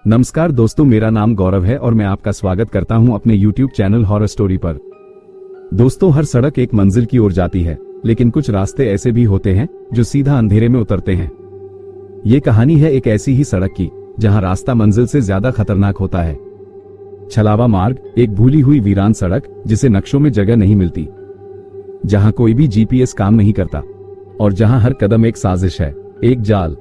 नमस्कार दोस्तों, मेरा नाम गौरव है और मैं आपका स्वागत करता हूं अपने YouTube चैनल हॉरर स्टोरी पर। दोस्तों, हर सड़क एक मंजिल की ओर जाती है, लेकिन कुछ रास्ते ऐसे भी होते हैं जो सीधा अंधेरे में उतरते हैं। ये कहानी है एक ऐसी ही सड़क की जहां रास्ता मंजिल से ज्यादा खतरनाक होता है। छलावा मार्ग, एक भूली हुई वीरान सड़क जिसे नक्शों में जगह नहीं मिलती, जहां कोई भी GPS काम नहीं करता और जहां हर कदम एक साजिश है, एक जाल।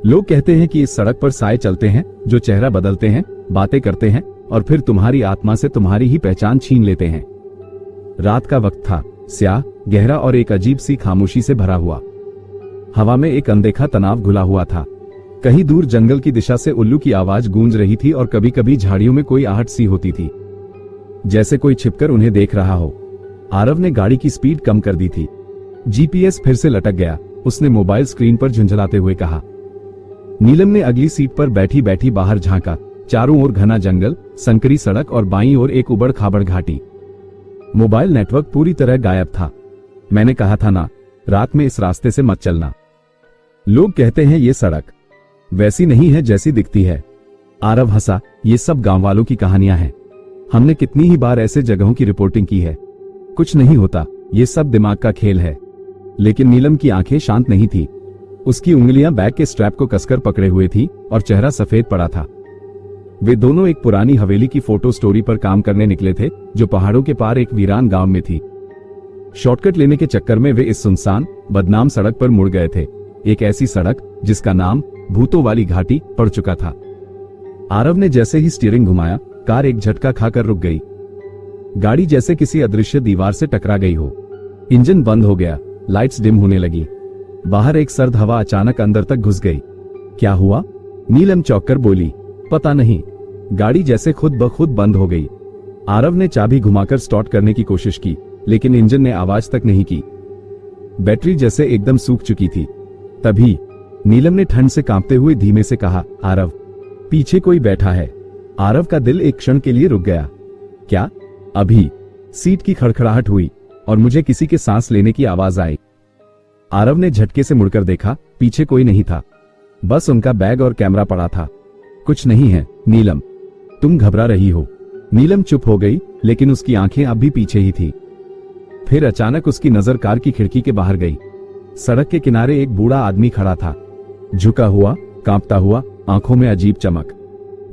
लोग कहते हैं कि इस सड़क पर साए चलते हैं जो चेहरा बदलते हैं, बातें करते हैं और फिर तुम्हारी आत्मा से तुम्हारी ही पहचान छीन लेते हैं। रात का वक्त था, स्याह, गहरा और एक अजीब सी खामोशी से भरा हुआ। हवा में एक अनदेखा तनाव घुला हुआ था। कहीं दूर जंगल की दिशा से उल्लू की आवाज गूंज रही थी और कभी कभी झाड़ियों में कोई आहट सी होती थी, जैसे कोई छिपकर उन्हें देख रहा हो। आरव ने गाड़ी की स्पीड कम कर दी थी। GPS फिर से लटक गया। उसने मोबाइल स्क्रीन पर झुंझलाते हुए कहा। नीलम ने अगली सीट पर बैठी बैठी बाहर झांका। चारों ओर घना जंगल, संकरी सड़क और बाईं ओर एक उबड़ खाबड़ घाटी। मोबाइल नेटवर्क पूरी तरह गायब था। मैंने कहा था ना, रात में इस रास्ते से मत चलना। लोग कहते हैं ये सड़क वैसी नहीं है जैसी दिखती है। आरव हंसा। ये सब गांव वालों की कहानियां हैं। हमने कितनी ही बार ऐसे जगहों की रिपोर्टिंग की है। कुछ नहीं होता, ये सब दिमाग का खेल है। लेकिन नीलम की आंखें शांत नहीं थी। उसकी उंगलियां बैग के स्ट्रैप को कसकर पकड़े हुए थी और चेहरा सफेद पड़ा था। वे दोनों एक पुरानी हवेली की फोटो स्टोरी पर काम करने निकले थे जो पहाड़ों के पार एक वीरान गांव में थी। शॉर्टकट लेने के चक्कर में वे इस सुनसान, बदनाम सड़क पर मुड़ गए थे। एक ऐसी सड़क जिसका नाम भूतों वाली घाटी पड़ चुका था। आरव ने जैसे ही स्टीयरिंग घुमाया, कार एक झटका खाकर रुक गई। गाड़ी जैसे किसी अदृश्य दीवार से टकरा गई हो। इंजन बंद हो गया, लाइट्स डिम होने लगी। बाहर एक सर्द हवा अचानक अंदर तक घुस गई। क्या हुआ? नीलम चौंककर बोली। पता नहीं। गाड़ी जैसे खुद ब खुद बंद हो गई। आरव ने चाबी घुमाकर स्टार्ट करने की कोशिश की, लेकिन इंजन ने आवाज तक नहीं की। बैटरी जैसे एकदम सूख चुकी थी। तभी नीलम ने ठंड से कांपते हुए धीमे से कहा, आरव, पीछे कोई बैठा है। आरव का दिल एक क्षण के लिए रुक गया। क्या? अभी सीट की खड़खड़ाहट हुई और मुझे किसी के सांस लेने की आवाज आई। आरव ने झटके से मुड़कर देखा। पीछे कोई नहीं था, बस उनका बैग और कैमरा पड़ा था। कुछ नहीं है नीलम, तुम घबरा रही हो। नीलम चुप हो गई, लेकिन उसकी आंखें अब भी पीछे ही थी। फिर अचानक उसकी नजर कार की खिड़की के बाहर गई। सड़क के किनारे एक बूढ़ा आदमी खड़ा था, झुका हुआ, कांपता हुआ, आंखों में अजीब चमक,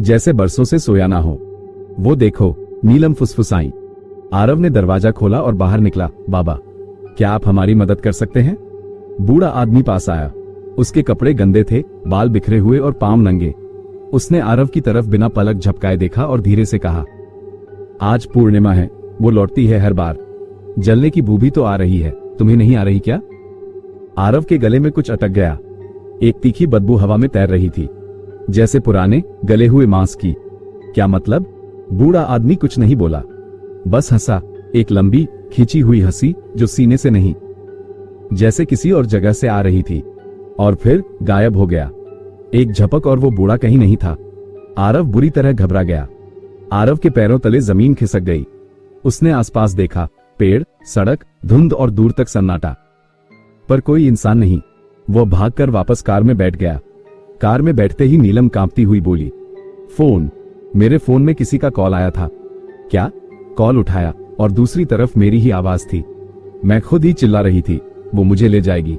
जैसे बरसों से सोया ना हो। वो देखो, नीलम फुसफुसाई। आरव ने दरवाजा खोला और बाहर निकला। बाबा, क्या आप हमारी मदद कर सकते हैं? बूढ़ा आदमी पास आया। उसके कपड़े गंदे थे, बाल बिखरे हुए और पांव नंगे। उसने आरव की तरफ बिना पलक झपकाए देखा और धीरे से कहा, आज पूर्णिमा है, वो लौटती है हर बार। जलने की बू भी तो आ रही है, तुम्हें नहीं आ रही क्या? आरव के गले में कुछ अटक गया। एक तीखी बदबू हवा में तैर रही थी, जैसे पुराने गले हुए मांस की। क्या मतलब? बूढ़ा आदमी कुछ नहीं बोला, बस हंसा। एक लंबी खींची हुई हंसी जो सीने से नहीं, जैसे किसी और जगह से आ रही थी, और फिर गायब हो गया। एक झपक और वो बूढ़ा कहीं नहीं था। आरव बुरी तरह घबरा गया। आरव के पैरों तले जमीन खिसक गई। उसने आसपास देखा, पेड़, सड़क, धुंध और दूर तक सन्नाटा, पर कोई इंसान नहीं। वो भागकर वापस कार में बैठ गया। कार में बैठते ही नीलम कांपती हुई बोली, फोन, मेरे फोन में किसी का कॉल आया था। क्या? कॉल उठाया और दूसरी तरफ मेरी ही आवाज थी। मैं खुद ही चिल्ला रही थी, वो मुझे ले जाएगी,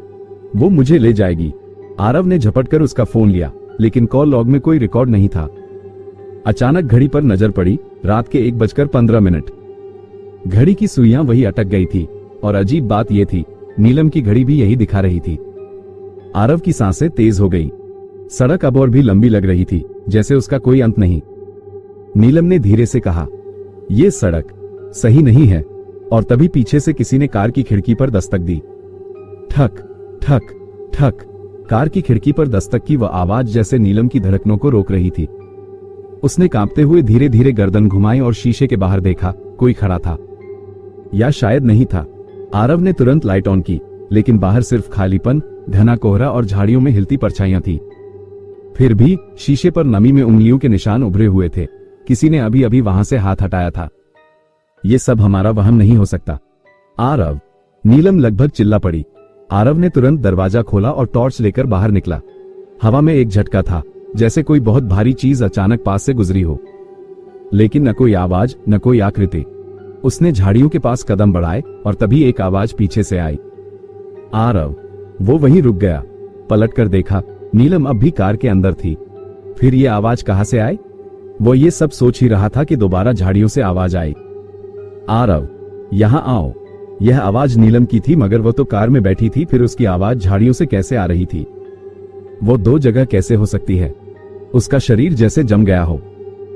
वो मुझे ले जाएगी। आरव ने झपटकर उसका फोन लिया, लेकिन कॉल लॉग में कोई रिकॉर्ड नहीं था। अचानक घड़ी पर नजर पड़ी। रात के 1:15। घड़ी की सुइयां वही अटक गई थी, और अजीब बात यह थी, नीलम की घड़ी भी यही दिखा रही थी। आरव की सांसें तेज हो गई। सड़क अब और भी लंबी लग रही थी, जैसे उसका कोई अंत नहीं। नीलम ने धीरे से कहा, यह सड़क सही नहीं है। और तभी पीछे से किसी ने कार की खिड़की पर दस्तक दी। ठक ठक ठक। कार की खिड़की पर दस्तक की वह आवाज जैसे नीलम की धड़कनों को रोक रही थी। उसने कांपते हुए धीरे धीरे गर्दन घुमाई और शीशे के बाहर देखा। कोई खड़ा था, या शायद नहीं था। आरव ने तुरंत लाइट ऑन की, लेकिन बाहर सिर्फ खालीपन, घना कोहरा और झाड़ियों में हिलती परछाइयां थी। फिर भी शीशे पर नमी में उंगलियों के निशान उभरे हुए थे। किसी ने अभी अभी वहां से हाथ हटाया था। ये सब हमारा वहम नहीं हो सकता। आरव, नीलम लगभग चिल्ला पड़ी। आरव ने तुरंत दरवाजा खोला और टॉर्च लेकर बाहर निकला। हवा में एक झटका था, जैसे कोई बहुत भारी चीज अचानक पास से गुजरी हो, लेकिन न कोई आवाज न कोई आकृति। उसने झाड़ियों के पास कदम बढ़ाए और तभी एक आवाज पीछे से आई, आरव। वो वहीं रुक गया। पलट कर देखा, नीलम अब भी कार के अंदर थी। फिर ये आवाज कहां से आई? वो ये सब सोच ही रहा था कि दोबारा झाड़ियों से आवाज आई, आरव यहां आओ। यह आवाज नीलम की थी, मगर वो तो कार में बैठी थी, फिर उसकी आवाज झाड़ियों से कैसे आ रही थी? वो दो जगह कैसे हो सकती है? उसका शरीर जैसे जम गया हो।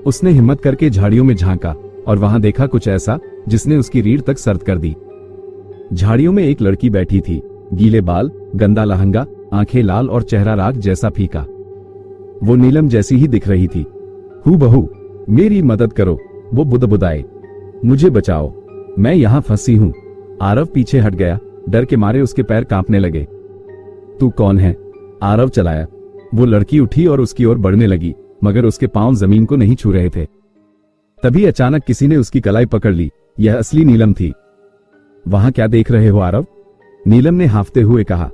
उसने हिम्मत करके झाड़ियों में झांका और वहां देखा कुछ ऐसा जिसने उसकी रीढ़ तक सर्द कर दी। झाड़ियों में एक लड़की बैठी थी, गीले बाल, गंदा लहंगा, आंखें लाल और चेहरा राख जैसा फीका। वो नीलम जैसी ही दिख रही थी। हूबहू। मेरी मदद करो, वो बुदबुदाए। मुझे बचाओ, मैं यहां फंसी हूं। आरव पीछे हट गया। डर के मारे उसके पैर कांपने लगे। तू कौन है? आरव चलाया। वो लड़की उठी और उसकी ओर बढ़ने लगी, मगर उसके पांव जमीन को नहीं छू रहे थे। तभी अचानक किसी ने उसकी कलाई पकड़ ली। यह असली नीलम थी। वहां क्या देख रहे हो आरव? नीलम ने हांफते हुए कहा।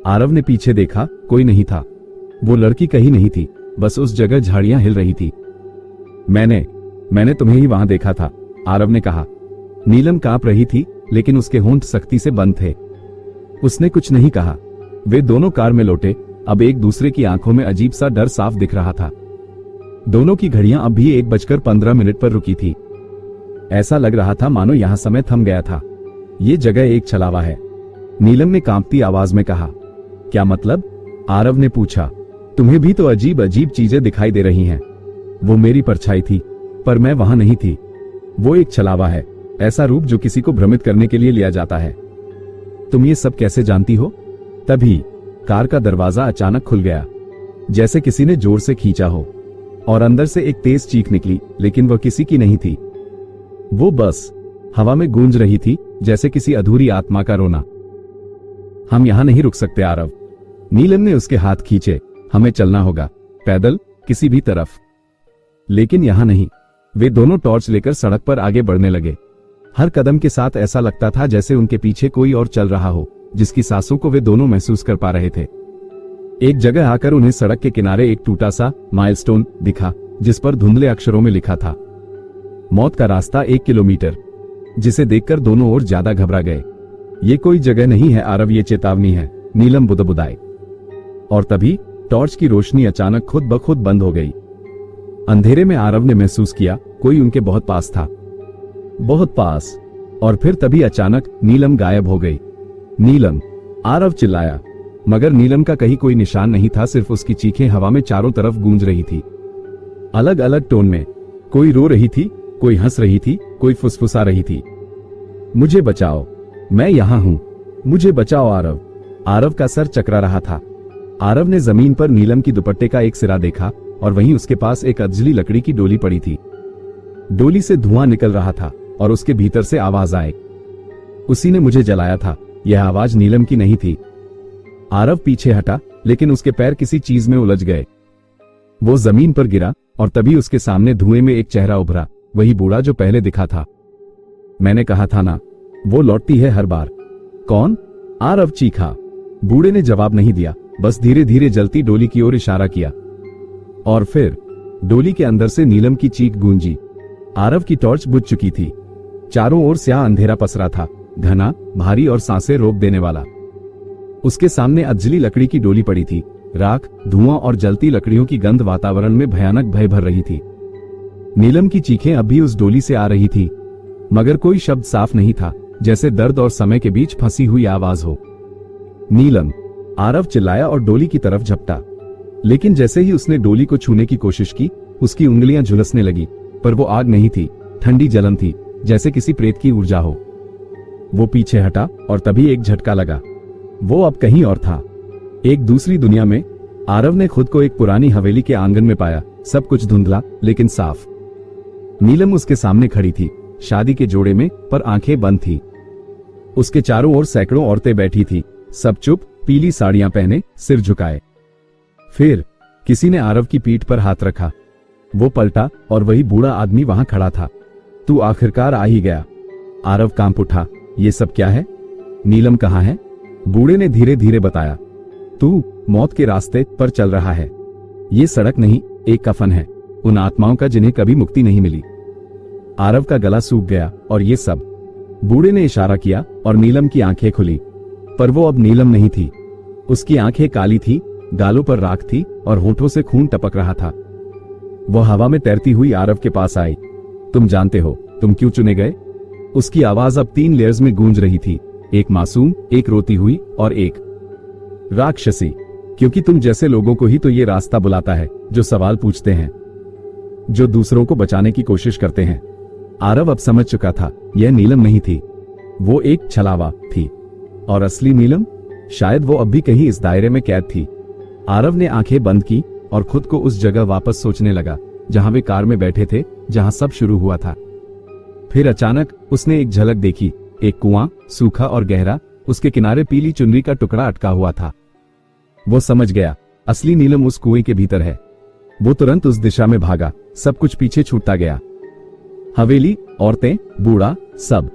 आरव ने पीछे देखा, कोई नहीं था। वो लड़की कहीं नहीं थी, बस उस जगह झाड़ियां हिल रही थी। मैंने तुम्हें ही वहां देखा था, आरव ने कहा। नीलम कांप रही थी, लेकिन उसके होंठ सख्ती से बंद थे। उसने कुछ नहीं कहा। वे दोनों कार में लौटे। अब एक दूसरे की आंखों में अजीब सा डर साफ दिख रहा था। दोनों की घड़ियां अब भी 1:15 पर रुकी थी। ऐसा लग रहा था मानो यहां समय थम गया था। ये जगह एक छलावा है, नीलम ने कांपती आवाज में कहा। क्या मतलब? आरव ने पूछा। तुम्हें भी तो अजीब अजीब चीजें दिखाई दे रही हैं। वो मेरी परछाई थी, पर मैं वहां नहीं थी। वो एक छलावा है, ऐसा रूप जो किसी को भ्रमित करने के लिए लिया जाता है। तुम ये सब कैसे जानती हो? तभी कार का दरवाजा अचानक खुल गया, जैसे किसी ने जोर से खींचा हो, और अंदर से एक तेज चीख निकली, लेकिन वह किसी की नहीं थी। वो बस हवा में गूंज रही थी, जैसे किसी अधूरी आत्मा का रोना। हम यहां नहीं रुक सकते आरव। नीलम ने उसके हाथ खींचे। हमें चलना होगा, पैदल, किसी भी तरफ, लेकिन यहां नहीं। वे दोनों टॉर्च लेकर सड़क पर आगे बढ़ने लगे। हर कदम के साथ ऐसा लगता था जैसे उनके पीछे कोई और चल रहा हो, जिसकी सांसों को वे दोनों महसूस कर पा रहे थे। एक जगह आकर उन्हें सड़क के किनारे एक टूटा सा माइलस्टोन दिखा, जिस पर धुंधले अक्षरों में लिखा था, मौत का रास्ता 1 किलोमीटर, जिसे देखकर दोनों और ज्यादा घबरा गए। ये कोई जगह नहीं है आरव, ये चेतावनी है, नीलम बुदबुदाए। और तभी टॉर्च की रोशनी अचानक खुद ब खुद बंद हो गई। अंधेरे में आरव ने महसूस किया कोई उनके बहुत पास था, बहुत पास। और फिर तभी अचानक नीलम गायब हो गई। नीलम! आरव चिल्लाया, मगर नीलम का कहीं कोई निशान नहीं था। सिर्फ उसकी चीखें हवा में चारों तरफ गूंज रही थी, अलग अलग टोन में। कोई रो रही थी, कोई हंस रही थी, कोई फुसफुसा रही थी। मुझे बचाओ, मैं यहां हूं, मुझे बचाओ आरव। आरव का सर चकरा रहा था। आरव ने जमीन पर नीलम की दुपट्टे का एक सिरा देखा, और वहीं उसके पास एक अधजली लकड़ी की डोली पड़ी थी। डोली से धुआं निकल रहा था और उसके भीतर से आवाज आई, उसी ने मुझे जलाया था। यह आवाज नीलम की नहीं थी। आरव पीछे हटा, लेकिन उसके पैर किसी चीज में उलझ गए। वो जमीन पर गिरा और तभी उसके सामने धुएं में एक चेहरा उभरा, वही बूढ़ा जो पहले दिखा था। मैंने कहा था ना, वो लौटती है हर बार। कौन? आरव चीखा। बूढ़े ने जवाब नहीं दिया, बस धीरे धीरे जलती डोली की ओर इशारा किया। और फिर डोली के अंदर से नीलम की चीख गूंजी। आरव की टॉर्च बुझ चुकी थी। चारों ओर स्याह अंधेरा पसरा था, घना, भारी और सांसें रोक देने वाला। उसके सामने अधजली लकड़ी की डोली पड़ी थी। राख, धुआं और जलती लकड़ियों की गंध वातावरण में भयानक भय भर रही थी। नीलम की चीखें अब भी उस डोली से आ रही थी, मगर कोई शब्द साफ नहीं था, जैसे दर्द और समय के बीच फंसी हुई आवाज हो। नीलम! आरव चिल्लाया और डोली की तरफ झपटा। लेकिन जैसे ही उसने डोली को छूने की कोशिश की, उसकी उंगलियां झुलसने लगी। पर वो आग नहीं थी, ठंडी जलन थी, जैसे किसी प्रेत की ऊर्जा हो। वो पीछे हटा और तभी एक झटका लगा। वो अब कहीं और था, एक दूसरी दुनिया में। आरव ने खुद को एक पुरानी हवेली के आंगन में पाया, सब कुछ धुंधला लेकिन साफ। नीलम उसके सामने खड़ी थी, शादी के जोड़े में, पर आंखें बंद थी। उसके चारों ओर सैकड़ों औरतें बैठी थी, सब चुप, पीली साड़ियां पहने, सिर झुकाए। फिर किसी ने आरव की पीठ पर हाथ रखा। वो पलटा और वही बूढ़ा आदमी वहां खड़ा था। तू आखिरकार आ ही गया। आरव कांप उठा। ये सब क्या है? नीलम कहाँ है? बूढ़े ने धीरे धीरे बताया। तू मौत के रास्ते पर चल रहा है। ये सड़क नहीं, एक कफन है, उन आत्माओं का जिन्हें कभी मुक्ति नहीं मिली। आरव का गला सूख गया। और ये सब? बूढ़े ने इशारा किया और नीलम की आंखें खुली, पर वो अब नीलम नहीं थी। उसकी आंखें काली थी, गालों पर राख थी और होठों से खून टपक रहा था। वो हवा में तैरती हुई आरव के पास आई। तुम जानते हो तुम क्यों चुने गए? उसकी आवाज अब 3 लेयर्स में गूंज रही थी, एक मासूम, एक रोती हुई और एक राक्षसी। क्योंकि तुम जैसे लोगों को ही तो ये रास्ता बुलाता है, जो सवाल पूछते हैं, जो दूसरों को बचाने की कोशिश करते हैं। आरव अब समझ चुका था, यह नीलम नहीं थी, वो एक छलावा थी। और असली नीलम? शायद वो अब भी कहीं इस दायरे में कैद थी। आरव ने आंखें बंद की और खुद को उस जगह वापस सोचने लगा जहां वे कार में बैठे थे, जहां सब शुरू हुआ था। फिर अचानक उसने एक झलक देखी, एक कुआं, सूखा और गहरा, उसके किनारे पीली चुनरी का टुकड़ा अटका हुआ था। वो समझ गया, असली नीलम उस कुएं के भीतर है। वो तुरंत उस दिशा में भागा, सब कुछ पीछे छूटता गया। हवेली, औरतें, बूढ़ा, सब।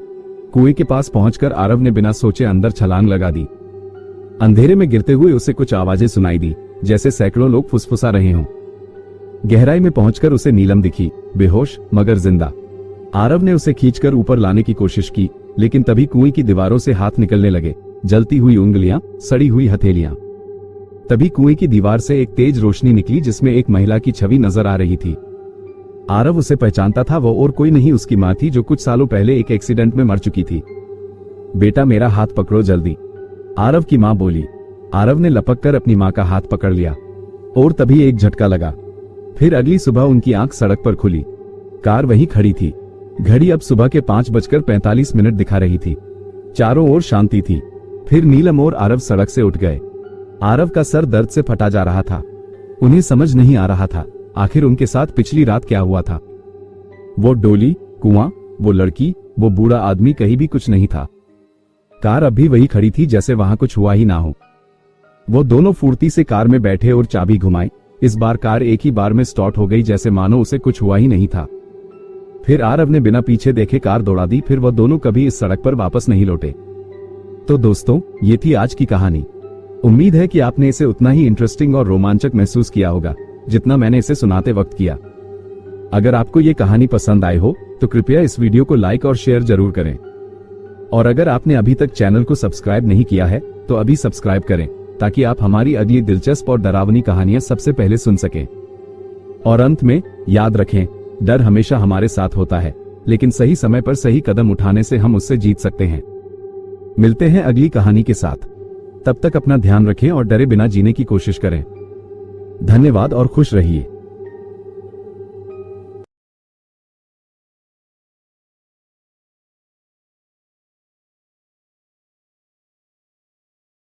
कुएं के पास पहुंचकर आरव ने बिना सोचे अंदर छलांग लगा दी। अंधेरे में गिरते हुए उसे कुछ आवाजें सुनाई दी, जैसे सैकड़ों लोग फुसफुसा रहे हों। गहराई में पहुंचकर उसे नीलम दिखी, बेहोश मगर जिंदा। आरव ने उसे खींचकर ऊपर लाने की कोशिश की, लेकिन तभी कुएं की दीवारों से हाथ निकलने लगे, जलती हुई उंगलियां, सड़ी हुई हथेलियां। तभी कुएं की दीवार से एक तेज रोशनी निकली जिसमें एक महिला की छवि नजर आ रही थी। आरव उसे पहचानता था, वो और कोई नहीं उसकी मां थी, जो कुछ सालों पहले एक एक्सीडेंट में मर चुकी थी। बेटा मेरा हाथ पकड़ो जल्दी, आरव की मां बोली। आरव ने लपककर अपनी मां का हाथ पकड़ लिया और तभी एक झटका लगा। फिर अगली सुबह उनकी आंख सड़क पर खुली। कार वहीं खड़ी थी। घड़ी अब सुबह के 5:45 दिखा रही थी। चारों ओर शांति थी। फिर नीलम और आरव सड़क से उठ गए। आरव का सर दर्द से फटा जा रहा था। उन्हें समझ नहीं आ रहा था, आखिर उनके साथ पिछली रात क्या हुआ था। वो डोली, कुआं, वो लड़की, वो बूढ़ा आदमी, कहीं भी कुछ नहीं था। कार अब भी वही खड़ी थी, जैसे वहां कुछ हुआ ही ना हो। वो दोनों फुर्ती से कार में बैठे और चाबी घुमाई। इस बार कार एक ही बार में स्टार्ट हो गई, जैसे मानो उसे कुछ हुआ ही नहीं था। फिर आरव ने बिना पीछे देखे कार दौड़ा दी। फिर वह दोनों कभी इस सड़क पर वापस नहीं लौटे। तो दोस्तों, ये थी आज की कहानी। उम्मीद है कि आपने इसे उतना ही इंटरेस्टिंग और रोमांचक महसूस किया होगा जितना मैंने इसे सुनाते वक्त किया। अगर आपको ये कहानी पसंद आई हो तो कृपया इस वीडियो को लाइक और शेयर जरूर करें। और अगर आपने अभी तक चैनल को सब्सक्राइब नहीं किया है तो अभी सब्सक्राइब करें, ताकि आप हमारी अगली दिलचस्प और डरावनी कहानियां सबसे पहले सुन सकें। और अंत में याद रखें, डर हमेशा हमारे साथ होता है, लेकिन सही समय पर सही कदम उठाने से हम उससे जीत सकते हैं। मिलते हैं अगली कहानी के साथ। तब तक अपना ध्यान रखें और डरे बिना जीने की कोशिश करें। धन्यवाद और खुश रहिए।